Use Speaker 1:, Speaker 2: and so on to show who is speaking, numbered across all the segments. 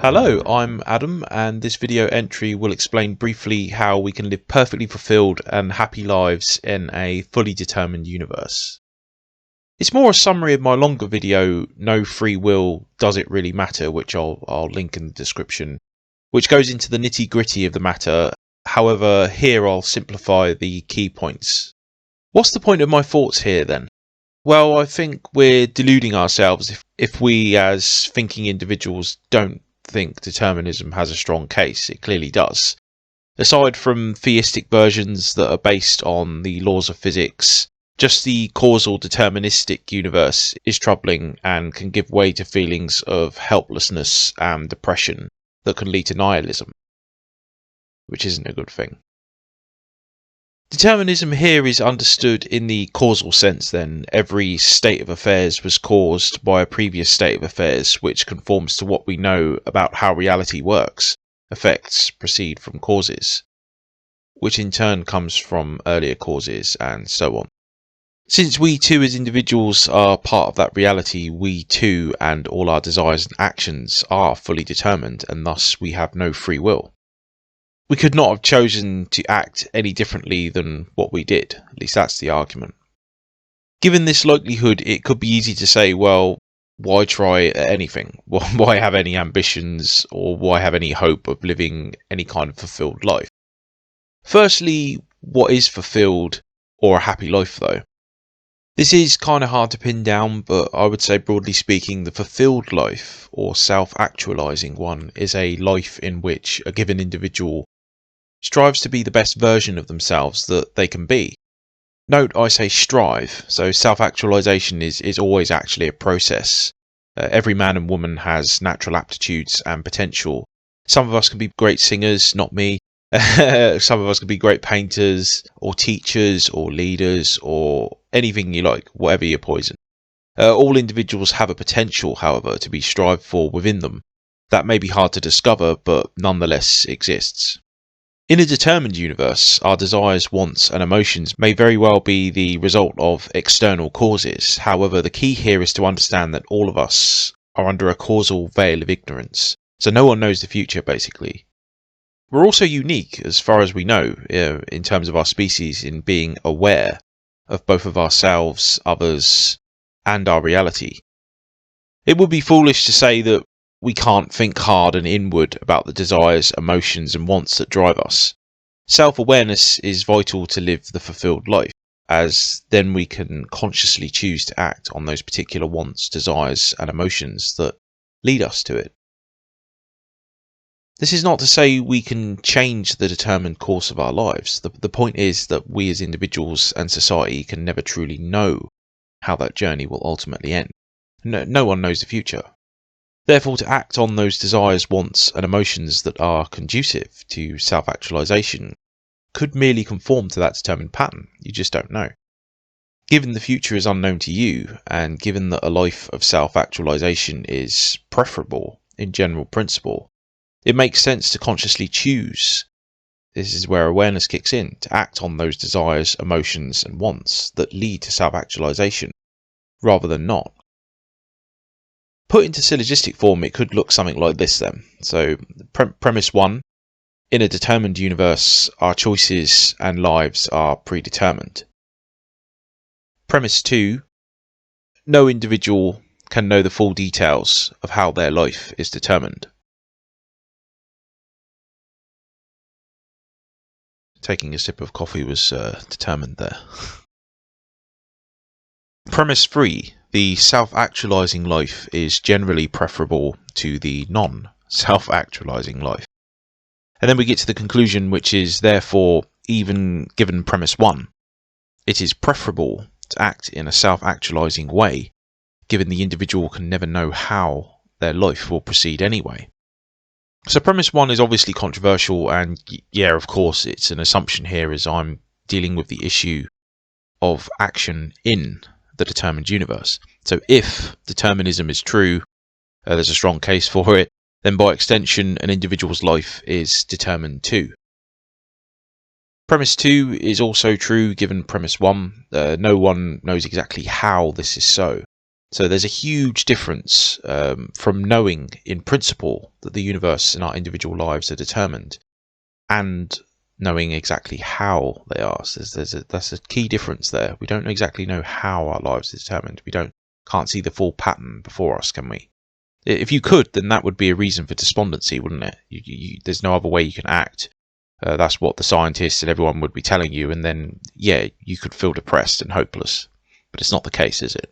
Speaker 1: Hello, I'm Adam, and this video entry will explain briefly how we can live perfectly fulfilled and happy lives in a fully determined universe. It's more a summary of my longer video, No Free Will, Does It Really Matter, which I'll link in the description, which goes into the nitty-gritty of the matter. However, here I'll simplify the key points. What's the point of my thoughts here then? Well, I think we're deluding ourselves if we as thinking individuals don't think determinism has a strong case. It clearly does. Aside from theistic versions that are based on the laws of physics, just the causal deterministic universe is troubling and can give way to feelings of helplessness and depression that can lead to nihilism, which isn't a good thing. Determinism here is understood in the causal sense then. Every state of affairs was caused by a previous state of affairs which conforms to what we know about how reality works. Effects proceed from causes, which in turn comes from earlier causes, and so on. Since we too as individuals are part of that reality, we too and all our desires and actions are fully determined, and thus we have no free will. We could not have chosen to act any differently than what we did. At least that's the argument. Given this likelihood, it could be easy to say, well, why try anything? Why have any ambitions, or why have any hope of living any kind of fulfilled life? Firstly, what is fulfilled or a happy life though? This is kind of hard to pin down, but I would say broadly speaking, the fulfilled life, or self-actualizing one, is a life in which a given individual strives to be the best version of themselves that they can be. Note I say strive, so self-actualization is always actually a process. Every man and woman has natural aptitudes and potential. Some of us can be great singers, not me. Some of us can be great painters, or teachers, or leaders, or anything you like, whatever your poison. All individuals have a potential, however, to be strived for within them. That may be hard to discover, but nonetheless exists. In a determined universe, our desires, wants and emotions may very well be the result of external causes. However, the key here is to understand that all of us are under a causal veil of ignorance. So no one knows the future, basically. We're also unique, as far as we know, in terms of our species, in being aware of both of ourselves, others, and our reality. It would be foolish to say that we can't think hard and inward about the desires, emotions and wants that drive us. Self-awareness is vital to live the fulfilled life, as then we can consciously choose to act on those particular wants, desires and emotions that lead us to it. This is not to say we can change the determined course of our lives. The point is that we as individuals and society can never truly know how that journey will ultimately end. No one knows the future. Therefore, to act on those desires, wants and emotions that are conducive to self-actualization could merely conform to that determined pattern. You just don't know. Given the future is unknown to you, and given that a life of self-actualization is preferable in general principle, it makes sense to consciously choose. This is where awareness kicks in, to act on those desires, emotions and wants that lead to self-actualization, rather than not. Put into syllogistic form, it could look something like this then. So, premise 1, in a determined universe, our choices and lives are predetermined. Premise 2, no individual can know the full details of how their life is determined. Taking a sip of coffee was determined there. Premise 3, the self-actualizing life is generally preferable to the non-self-actualizing life. And then we get to the conclusion, which is therefore, even given premise 1, it is preferable to act in a self-actualizing way, given the individual can never know how their life will proceed anyway. So premise 1 is obviously controversial, and yeah, of course, it's an assumption here as I'm dealing with the issue of action in the determined universe. So if determinism is true, there's a strong case for it, then by extension an individual's life is determined too. Premise 2 is also true given premise 1. No one knows exactly how this is so. So there's a huge difference from knowing in principle that the universe and our individual lives are determined and knowing exactly how they are. So that's a key difference there. We don't exactly know how our lives are determined. We can't see the full pattern before us, can we? If you could, then that would be a reason for despondency, wouldn't it? There's no other way you can act. That's what the scientists and everyone would be telling you, and then, yeah, you could feel depressed and hopeless. But it's not the case, is it?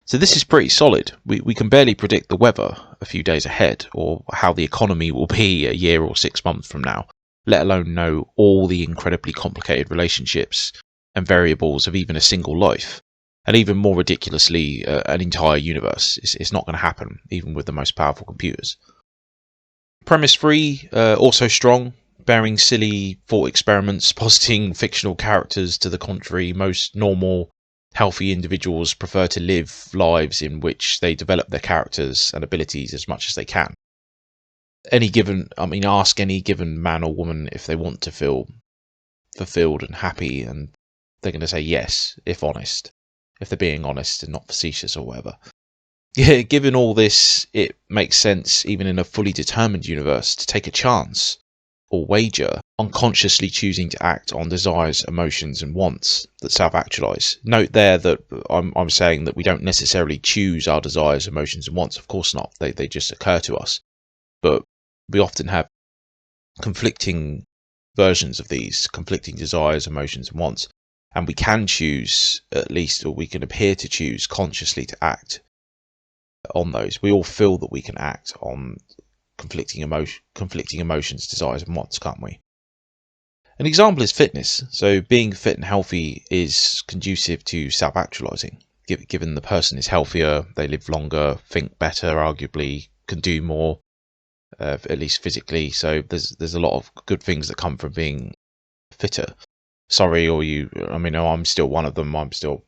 Speaker 1: So this is pretty solid. We can barely predict the weather a few days ahead, or how the economy will be a year or 6 months from now, let alone know all the incredibly complicated relationships and variables of even a single life. And even more ridiculously, an entire universe. It's not going to happen, even with the most powerful computers. Premise 3, also strong, bearing silly thought experiments, positing fictional characters to the contrary. Most normal, healthy individuals prefer to live lives in which they develop their characters and abilities as much as they can. Ask any given man or woman if they want to feel fulfilled and happy, and they're going to say yes, if honest. If they're being honest and not facetious or whatever. Yeah, given all this, it makes sense, even in a fully determined universe, to take a chance or wager on consciously choosing to act on desires, emotions, and wants that self-actualize. Note there that I'm saying that we don't necessarily choose our desires, emotions, and wants. Of course not. They just occur to us. But we often have conflicting versions of these, conflicting desires, emotions, and wants. And we can choose, at least, or we can appear to choose consciously to act on those. We all feel that we can act on conflicting emotions, desires, and wants, can't we? An example is fitness. So being fit and healthy is conducive to self-actualizing. Given the person is healthier, they live longer, think better, arguably, can do more, at least physically. So there's a lot of good things that come from being fitter. I'm still one of them. I'm still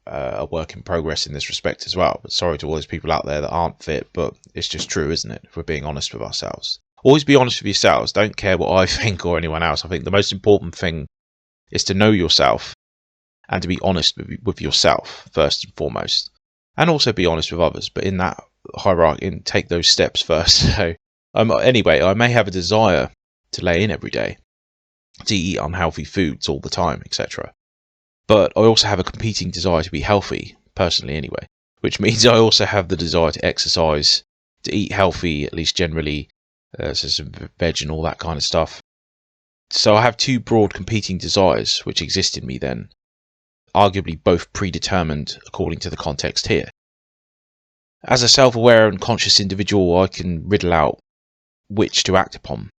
Speaker 1: a work in progress in this respect as well. But sorry to all those people out there that aren't fit, but it's just true, isn't it? If we're being honest with ourselves. Always be honest with yourselves. Don't care what I think or anyone else. I think the most important thing is to know yourself and to be honest with yourself first and foremost, and also be honest with others. But in that hierarchy, take those steps first. So anyway, I may have a desire to lay in every day, to eat unhealthy foods all the time, etc. But I also have a competing desire to be healthy, personally anyway, which means I also have the desire to exercise, to eat healthy, at least generally, so some veg and all that kind of stuff. So I have two broad competing desires which exist in me then, arguably both predetermined according to the context here. As a self-aware and conscious individual, I can riddle out which to act upon.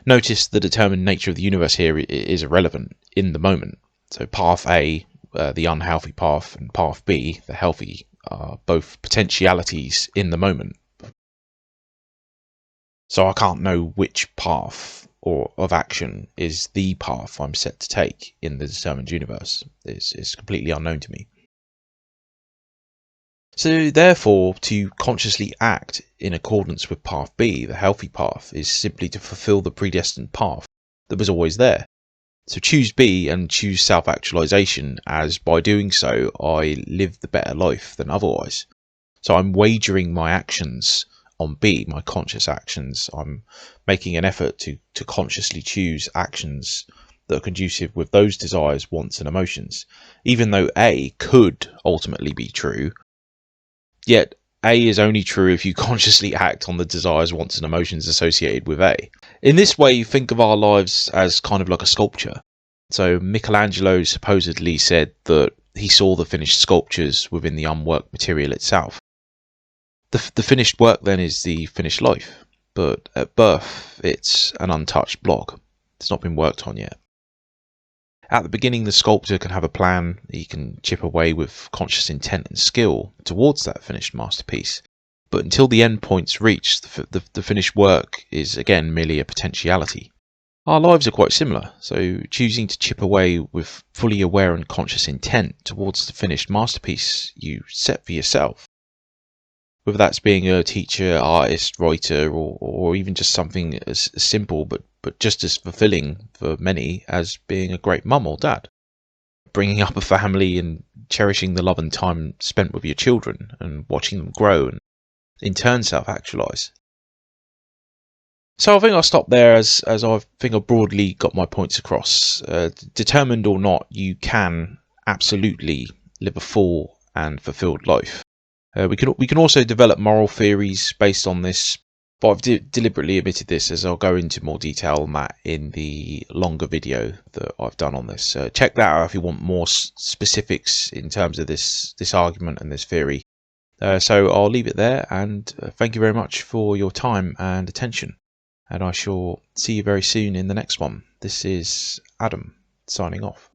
Speaker 1: Notice the determined nature of the universe here is irrelevant in the moment. So path A, the unhealthy path, and path B, the healthy, are both potentialities in the moment. So I can't know which path or of action is the path I'm set to take in the determined universe. It's completely unknown to me. So therefore, to consciously act in accordance with path B, the healthy path, is simply to fulfill the predestined path that was always there. So choose B and choose self-actualization, as by doing so I live the better life than otherwise. So I'm wagering my actions on B, my conscious actions. I'm making an effort to consciously choose actions that are conducive with those desires, wants and emotions. Even though A could ultimately be true, yet A is only true if you consciously act on the desires, wants and emotions associated with A. In this way, think of our lives as kind of like a sculpture. So Michelangelo supposedly said that he saw the finished sculptures within the unworked material itself. The finished work then is the finished life, but at birth it's an untouched block. It's not been worked on yet. At the beginning, the sculptor can have a plan. He can chip away with conscious intent and skill towards that finished masterpiece. But until the end point's reached, the finished work is again merely a potentiality. Our lives are quite similar, so choosing to chip away with fully aware and conscious intent towards the finished masterpiece you set for yourself. Whether that's being a teacher, artist, writer, or even just something as simple but but just as fulfilling for many as being a great mum or dad. Bringing up a family and cherishing the love and time spent with your children and watching them grow and in turn self-actualize. So I think I'll stop there as I think I've broadly got my points across. Determined or not, you can absolutely live a full and fulfilled life. We can also develop moral theories based on this, but I've deliberately omitted this as I'll go into more detail on that in the longer video that I've done on this. Check that out if you want more specifics in terms of this argument and this theory. So I'll leave it there, and thank you very much for your time and attention. And I shall see you very soon in the next one. This is Adam, signing off.